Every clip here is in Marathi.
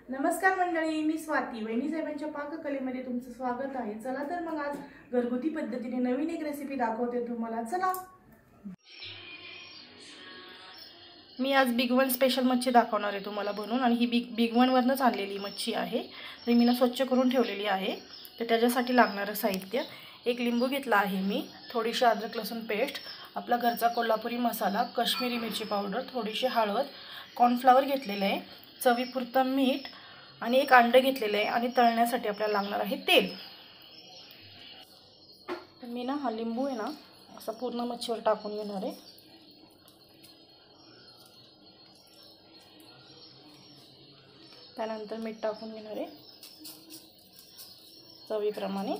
नमस्कार मंडळी, मी स्वाती वहिनी साहेबांच्या पाककलेमध्ये तुमचं स्वागत आहे। चला तर मग आज घरगुती पद्धतीने नवीन एक रेसिपी दाखवते तुम्हाला। चला, मी आज बिग वन स्पेशल मच्छी दाखवणार आहे तुम्हाला बनवून। आणि ही बिग वन वरनच आणलेली मच्छी आहे, तर मी ना स्वच्छ करून ठेवलेली आहे। तर त्याच्यासाठी लागणारं साहित्य, एक लिंबू घेतला आहे मी, थोडीशी अद्रक लसूण पेस्ट, आपला घरचा कोल्हापुरी मसाला, काश्मीरी मिरची पावडर, थोडीशी हळद, कॉर्नफ्लॉवर घेतलेलं आहे, चवीपुरतं मीठ आणि एक अंडं घेतलेलं आहे। आणि तळण्यासाठी आपल्याला लागणार आहे तेल। तर मी ना हा लिंबू आहे ना असा पूर्ण मच्छीवर टाकून घेणार आहे। त्यानंतर मीठ टाकून घेणार आहे चवीप्रमाणे।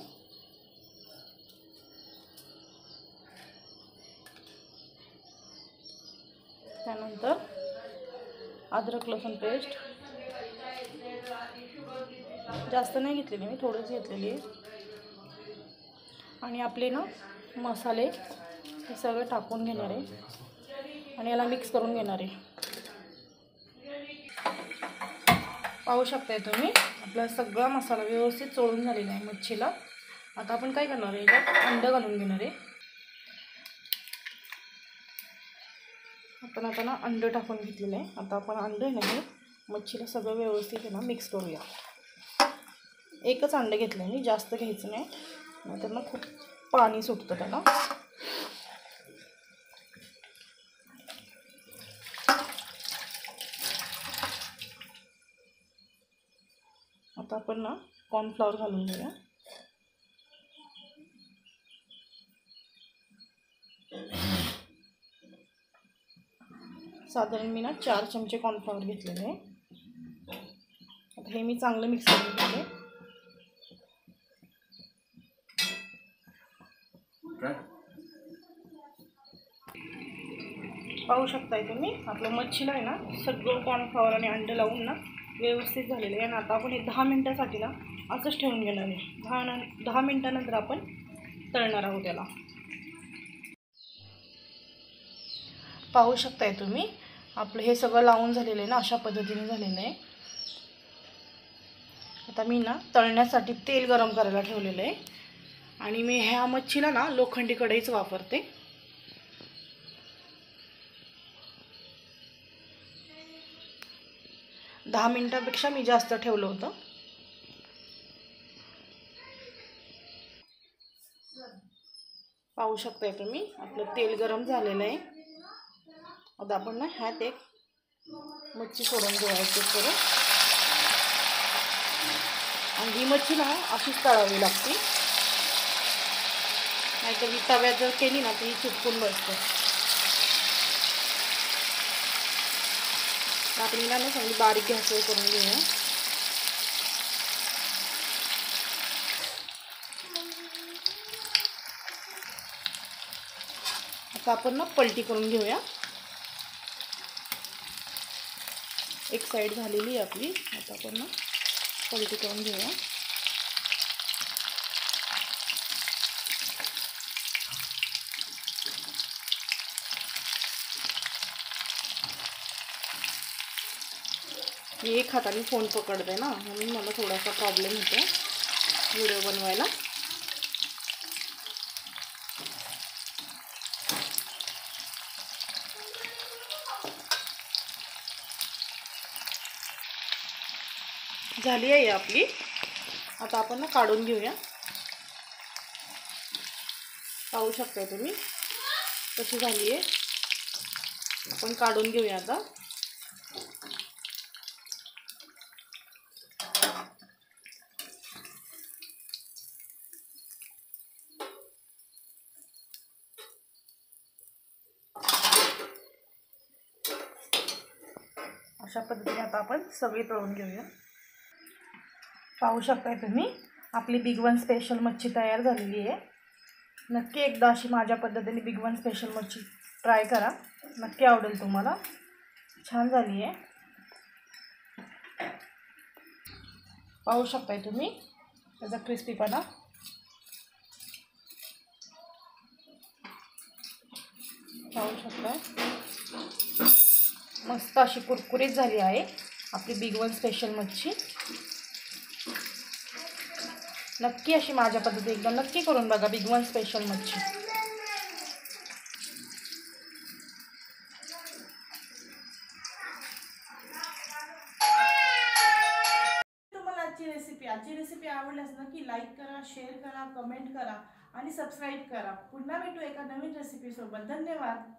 त्यानंतर अद्रक लसूण पेस्ट जास्त नाही घेतलेली मी, थोडंच घेतलेली आहे। आणि आपले ना मसाले हे सगळे टाकून घेणार आहे आणि याला मिक्स करून घेणार आहे। पाहू शकताय तुम्ही, आपला सगळा मसाला व्यवस्थित चोळून झालेला आहे मच्छीला। आता आपण काय करणार आहे, याच्यात अंडं घालून घेणार आहे। आपण आता ना अंडं टाकून घेतलेलं आहे। आता आपण अंडं नाही मच्छीला सगळं व्यवस्थित आहे ना मिक्स करूया। एकच अंडं घेतलं आहे मी, जास्त घ्यायचं नाही, नाहीतर ना खूप पाणी सुटतं त्याला। आता आपण ना कॉर्नफ्लॉवर घालून घेऊया। साधारण मी ना 4 चमचे कॉर्नफ्लॉवर घेतलेले आहे। आता हे मी चांगलं मिक्स करून घेते। पाहू शकताय तुम्ही, आपलं मच्छीला आहे ना सगळं कॉर्नफ्लॉवर आणि अंडं लावून ना व्यवस्थित झालेलं आहे। आणि आता आपण हे 10 मिनिटासाठी ना असंच ठेवून घेणार आहे। 10 मिनिटानंतर आपण तळणार आहोत त्याला। पाहू शकताय तुम्ही, आपलं हे सगळं लावून झालेलं आहे ना, अशा पद्धतीने झालेलं आहे। आता मी ना तळण्यासाठी तेल गरम करायला ठेवलेलं आहे आणि मी ह्या मच्छीला ना लोखंडी कढईच वापरते। दहा मिनिटांपेक्षा मी जास्त ठेवलं होतं। पाहू शकताय तुम्ही, आपलं तेल गरम झालेलं आहे। आता आपण ना ह्यात एक मच्छी सोडून घेऊया करून। आणि ही मच्छी ना अशीच तळावी लागते, नाहीतर ही तव्यात जर केली ना तर ही चिटकून बसते। आपण हिला ना चांगली बारीक गॅसवर करून घेऊया। आता आपण ना पलटी करून घेऊया। एक साईड झालेली आहे आपली, आता आपण ना पलटी करून घेऊया। मी एक हाताने फोन पकडते ना, म्हणून मला थोडासा प्रॉब्लेम होतो व्हिडिओ बनवायला। झाली आहे आपली, आता आपण ना काढून घेऊया। पाहू शकता तुम्ही कशी झाली आहे, आपण काढून घेऊया आता। अशा पद्धतीने आता आपण सगळी तळून घेऊया। पाहू शकताय तुम्ही, आपली बिग वन स्पेशल मच्छी तयार झालेली आहे। नक्की एकदा अशी माझ्या पद्धतीने बिग वन स्पेशल मच्छी ट्राय करा, नक्की आवडेल तुम्हाला। छान झाली आहे, पाहू शकताय तुम्ही त्याचा क्रिस्पीपणा। पाहू शकताय मस्त अशी कुरकुरीत झाली आहे। आपली बिग वन स्पेशल मच्छी. नक्की अशी माझ्या पद्धती एकदम नक्की करून बघा बिग वन स्पेशल मच्छी. तुम्हाला आजची रेसिपी आवडल्यास नक्की लाईक करा, शेअर करा, कमेंट करा आणि सबस्क्राईब करा. पुन्हा भेटू एका नवीन रेसिपी सोबत. धन्यवाद.